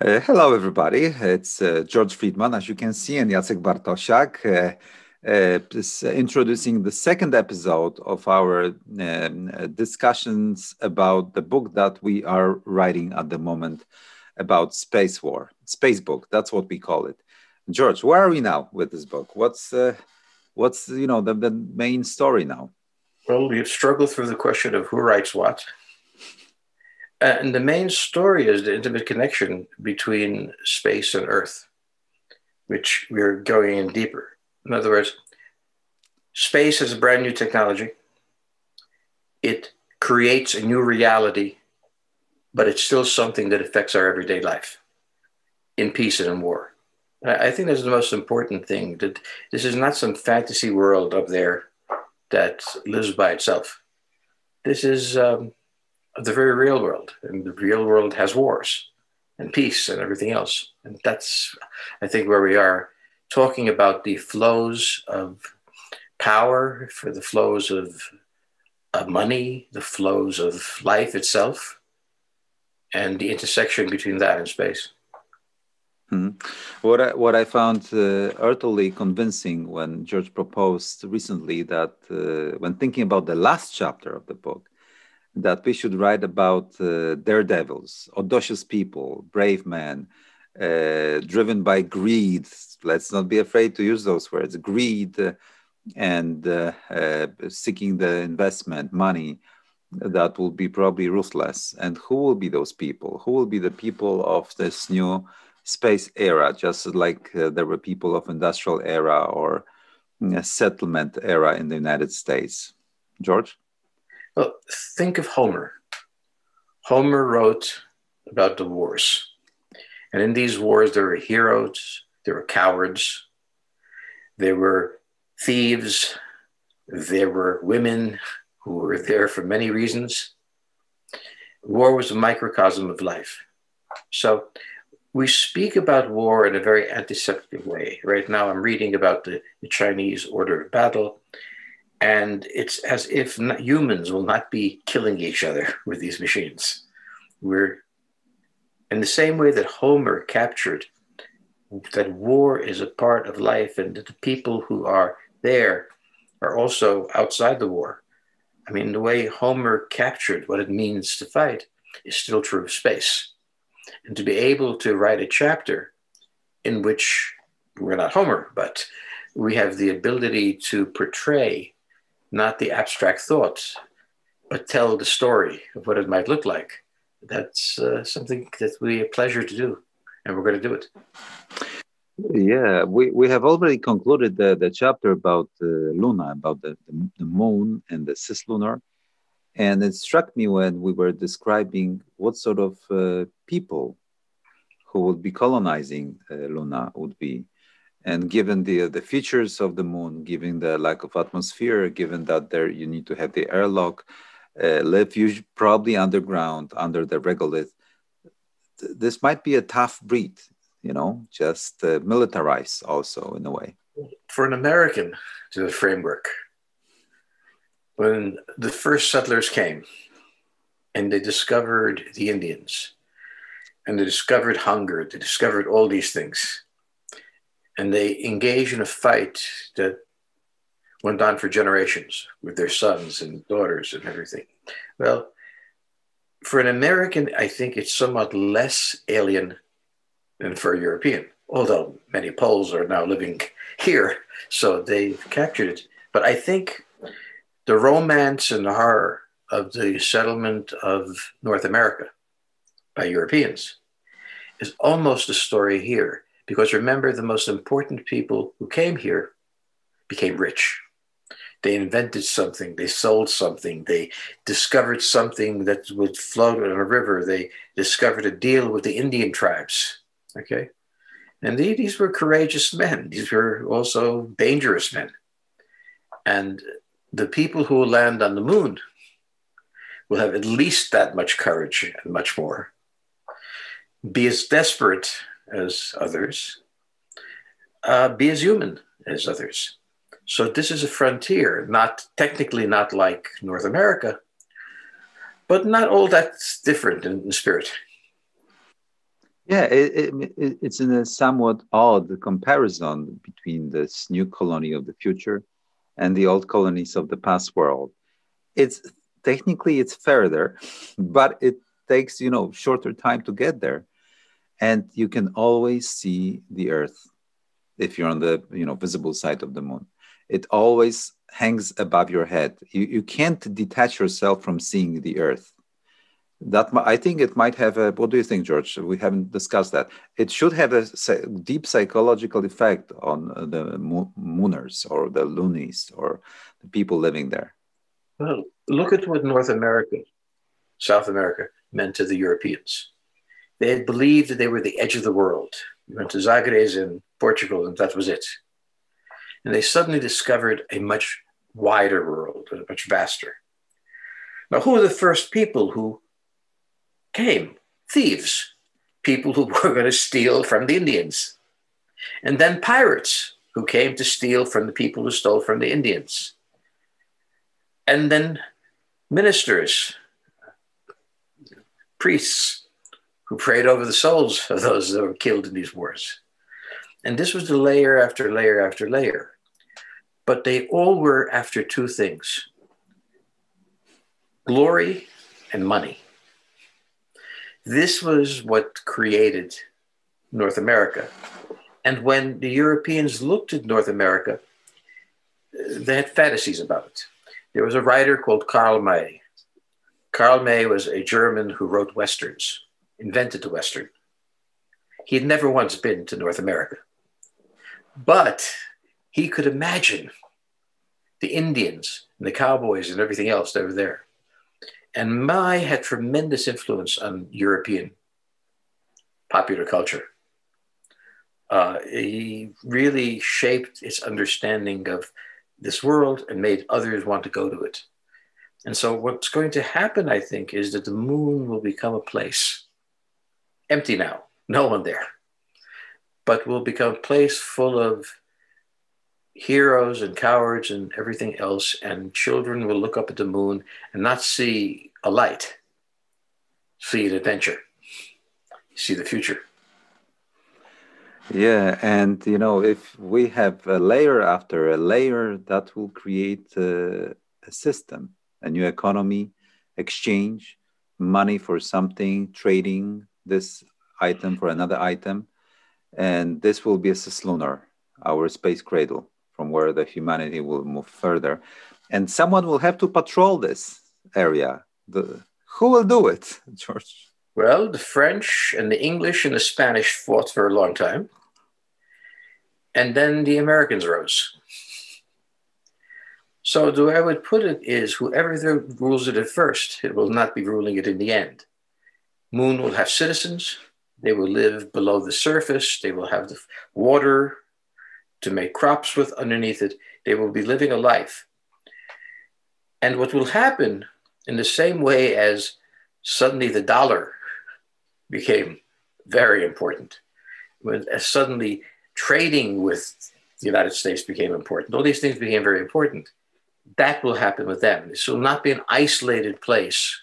Hello, everybody. It's George Friedman, as you can see, and Jacek Bartosiak is introducing the second episode of our discussions about the book that we are writing at the moment about space war, space book. That's what we call it. George, where are we now with this book? What's the main story now? Well, we've struggled through the question of who writes what. And the main story is the intimate connection between space and Earth, which we're going in deeper. In other words, space is a brand new technology. It creates a new reality, but it's still something that affects our everyday life in peace and in war. I think that's the most important thing, that this is not some fantasy world up there that lives by itself. This is the very real world, and the real world has wars and peace and everything else. And that's, I think, where we are talking about the flows of power, for the flows of money, the flows of life itself, and the intersection between that and space. Mm-hmm. What I found utterly convincing when George proposed recently that when thinking about the last chapter of the book, that we should write about daredevils, audacious people, brave men, driven by greed. Let's not be afraid to use those words: greed and seeking the investment, money that will be probably ruthless. And who will be those people? Who will be the people of this new space era, just like there were people of industrial era or settlement era in the United States? George? Well, think of Homer. Homer wrote about the wars. And in these wars, there were heroes, there were cowards, there were thieves, there were women who were there for many reasons. War was a microcosm of life. So we speak about war in a very antiseptic way. Right now, I'm reading about the Chinese order of battle, and it's as if humans will not be killing each other with these machines. We're in the same way that Homer captured that war is a part of life, and that the people who are there are also outside the war. I mean, the way Homer captured what it means to fight is still true of space. And to be able to write a chapter in which we're not Homer, but we have the ability to portray not the abstract thoughts, but tell the story of what it might look like. That's something that we have pleasure to do, and we're going to do it. Yeah, we have already concluded the chapter about Luna, about the moon and the cislunar. And it struck me when we were describing what sort of people who would be colonizing Luna would be. And given the features of the moon, given the lack of atmosphere, given that there you need to have the airlock, live probably underground, under the regolith, this might be a tough breed, just militarized also in a way. For an American to the framework, when the first settlers came and they discovered the Indians and they discovered hunger, they discovered all these things, and they engaged in a fight that went on for generations with their sons and daughters and everything. Well, for an American, I think it's somewhat less alien than for a European, although many Poles are now living here, so they've captured it. But I think the romance and the horror of the settlement of North America by Europeans is almost a story here. Because remember, the most important people who came here became rich. They invented something, they sold something, they discovered something that would float on a river, they discovered a deal with the Indian tribes, okay? And these were courageous men. These were also dangerous men. And the people who will land on the moon will have at least that much courage and much more. Be as desperate as others, be as human as others. So this is a frontier, technically not like North America, but not all that different in spirit. Yeah, it's in a somewhat odd comparison between this new colony of the future and the old colonies of the past world. It's technically it's further, but it takes, shorter time to get there. And you can always see the Earth if you're on the, visible side of the moon. It always hangs above your head. You can't detach yourself from seeing the Earth. I think it might have a. What do you think, George? We haven't discussed that. It should have a deep psychological effect on the mooners or the loonies or the people living there. Well, look at what North America, South America meant to the Europeans. They had believed that they were the edge of the world. We went to Zagres in Portugal, and that was it. And they suddenly discovered a much wider world, a much vaster. Now, who were the first people who came? Thieves, people who were going to steal from the Indians. And then pirates who came to steal from the people who stole from the Indians. And then ministers, priests who prayed over the souls of those that were killed in these wars. And this was the layer after layer after layer. But they all were after two things: glory and money. This was what created North America. And when the Europeans looked at North America, they had fantasies about it. There was a writer called Karl May. Karl May was a German who wrote Westerns, invented the Western. He had never once been to North America, but he could imagine the Indians and the cowboys and everything else that were there. And May had tremendous influence on European popular culture. He really shaped its understanding of this world and made others want to go to it. And so what's going to happen, I think, is that the moon will become a place empty now, no one there, but will become a place full of heroes and cowards and everything else. And children will look up at the moon and not see a light, see an adventure, see the future. Yeah, and if we have a layer after a layer, that will create a system, a new economy, exchange, money for something, trading this item for another item. And this will be a cislunar, our space cradle, from where the humanity will move further. And someone will have to patrol this area. Who will do it, George? Well, the French and the English and the Spanish fought for a long time. And then the Americans rose. So the way I would put it is, whoever rules it at first, it will not be ruling it in the end. Moon will have citizens. They will live below the surface. They will have the water to make crops with underneath it. They will be living a life. And what will happen, in the same way as suddenly the dollar became very important, when suddenly trading with the United States became important, all these things became very important. That will happen with them. This will not be an isolated place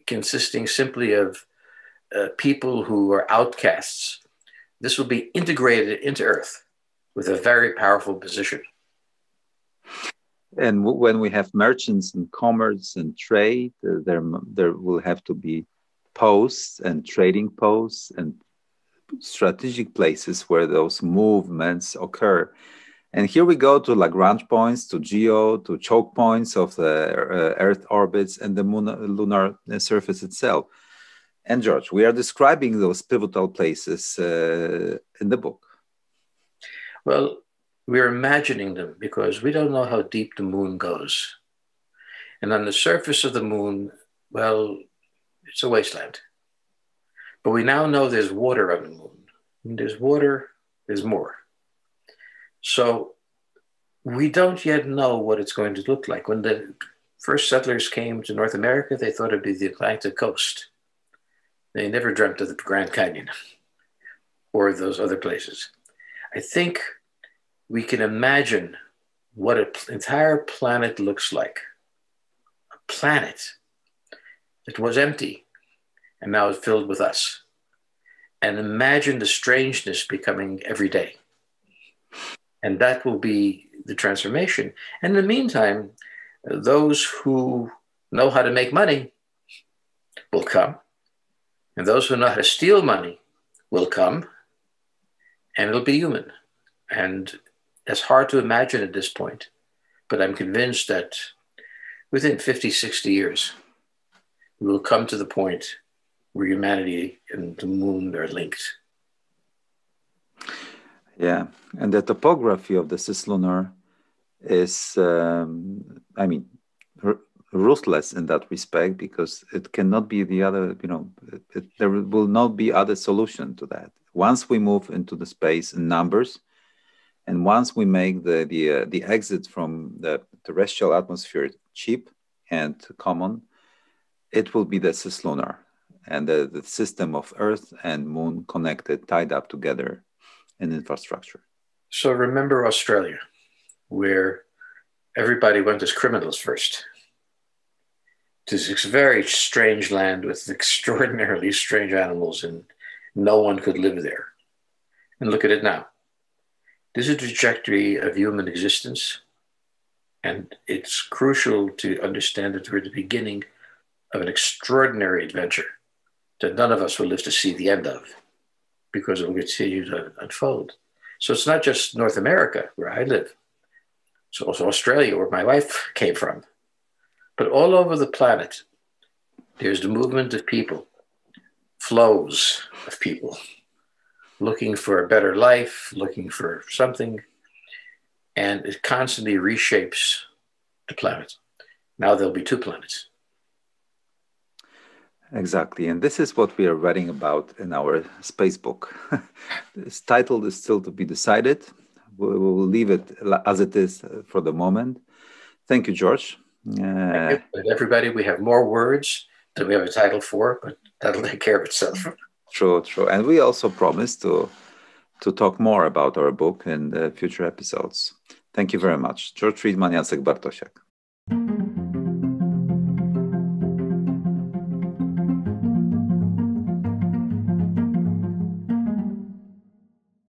consisting simply of people who are outcasts. This will be integrated into Earth with a very powerful position. And when we have merchants and commerce and trade, there will have to be posts and trading posts and strategic places where those movements occur. And here we go to Lagrange points, to geo, to choke points of the Earth orbits and the lunar surface itself. And George, we are describing those pivotal places in the book. Well, we're imagining them because we don't know how deep the moon goes. And on the surface of the moon, well, it's a wasteland. But we now know there's water on the moon. When there's water, there's more. So we don't yet know what it's going to look like. When the first settlers came to North America, they thought it'd be the Atlantic coast. They never dreamt of the Grand Canyon or those other places. I think we can imagine what an entire planet looks like. A planet that was empty and now is filled with us. and imagine the strangeness becoming every day. And that will be the transformation. And in the meantime, those who know how to make money will come, and those who know how to steal money will come, and it'll be human. And it's hard to imagine at this point, but I'm convinced that within 50, 60 years, we will come to the point where humanity and the moon are linked. Yeah, and the topography of the cislunar is, ruthless in that respect, because it cannot be the other, there will not be other solution to that. Once we move into the space in numbers, and once we make the exit from the terrestrial atmosphere cheap and common, it will be the cislunar, and the system of Earth and Moon connected, tied up together in infrastructure. So remember Australia, where everybody went as criminals first. This very strange land with extraordinarily strange animals, and no one could live there. And look at it now. This is a trajectory of human existence, and it's crucial to understand that we're at the beginning of an extraordinary adventure that none of us will live to see the end of, because it will continue to unfold. So it's not just North America, where I live. It's also Australia, where my wife came from. But all over the planet, there's the movement of people, flows of people, looking for a better life, looking for something, and it constantly reshapes the planet. Now there'll be 2 planets. Exactly, and this is what we are writing about in our space book. This title is still to be decided. We will leave it as it is for the moment. Thank you, George. Thank you. And everybody, we have more words than we have a title for, but that'll take care of itself. True. And we also promise to talk more about our book in the future episodes. Thank you very much. George Friedman, Jacek Bartosiak.